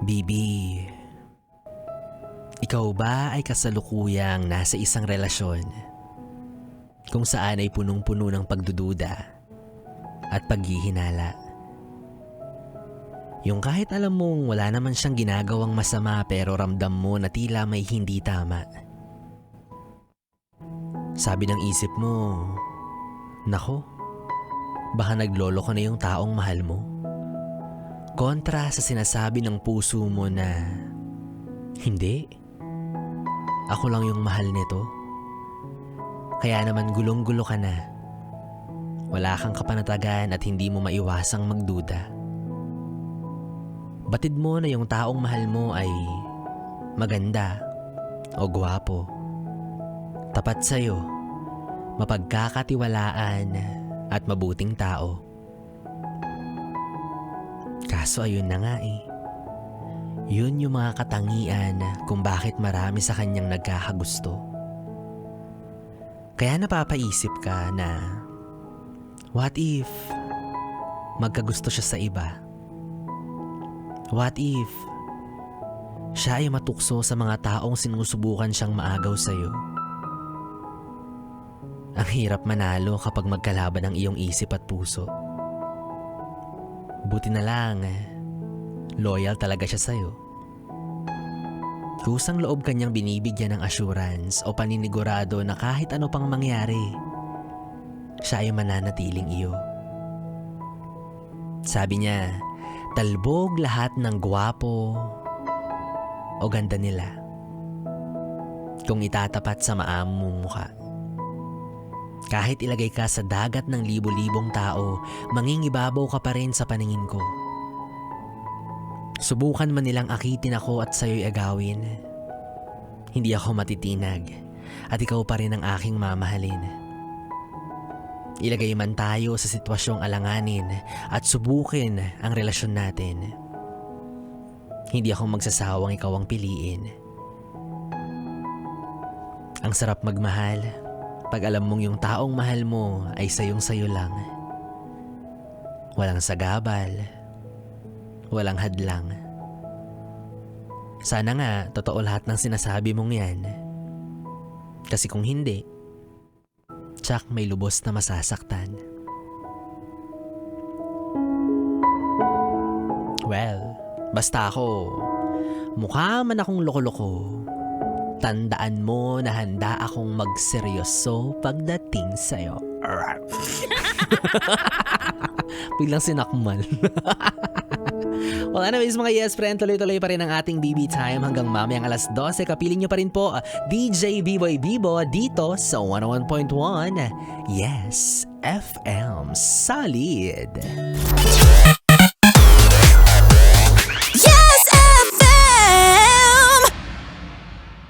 Bibi, ikaw ba ay kasalukuyang nasa isang relasyon kung saan ay punong-puno ng pagdududa at paghihinala? Yung kahit alam mong wala naman siyang ginagawang masama pero ramdam mo na tila may hindi tama. Sabi ng isip mo, nako, baka naglolo ko na yung taong mahal mo. Kontra sa sinasabi ng puso mo na, hindi, ako lang yung mahal nito. Kaya naman gulong-gulo ka na. Wala kang kapanatagan at hindi mo maiwasang magduda. Batid mo na yung taong mahal mo ay maganda o gwapo, tapat sa'yo, mapagkakatiwalaan at mabuting tao. Kaso ayun na nga eh. Yun yung mga katangian kung bakit marami sa kanyang nagkakagusto. Kaya napapaisip ka na, what if magkagusto siya sa iba? What if siya ay matukso sa mga taong sinusubukan siyang maagaw sa'yo? Ang hirap manalo kapag magkalaban ang iyong isip at puso. Buti na lang, loyal talaga siya sa'yo. Kusang loob kanyang binibigyan ng assurance o paninigurado na kahit ano pang mangyari, siya ay mananatiling iyo. Sabi niya, talbog lahat ng gwapo o ganda nila kung itatapat sa maamong mukha. Kahit ilagay ka sa dagat ng libo-libong tao, mangingibabaw ka pa rin sa paningin ko. Subukan man nilang akitin ako at sa'yo'y agawin, hindi ako matitinag at ikaw pa rin ang aking mamahalin. Ilagay man tayo sa sitwasyong alanganin at subukin ang relasyon natin, hindi ako magsasawang ikaw ang piliin. Ang sarap magmahal pag alam mong yung taong mahal mo ay sayong-sayo lang. Walang sagabal, walang hadlang. Sana nga totoo lahat ng sinasabi mong yan. Kasi kung hindi, tsak may lubos na masasaktan. Well, basta ako, mukha man akong loko-loko, tandaan mo na handa akong magseryoso pagdating sa'yo. Biglang sinakmal. Well, anyways mga yes friend, tuloy-tuloy pa rin ang ating BB time hanggang mamayang alas 12. Kapiling nyo pa rin po DJ B-Boy Bibo dito sa 101.1 Yes FM Solid.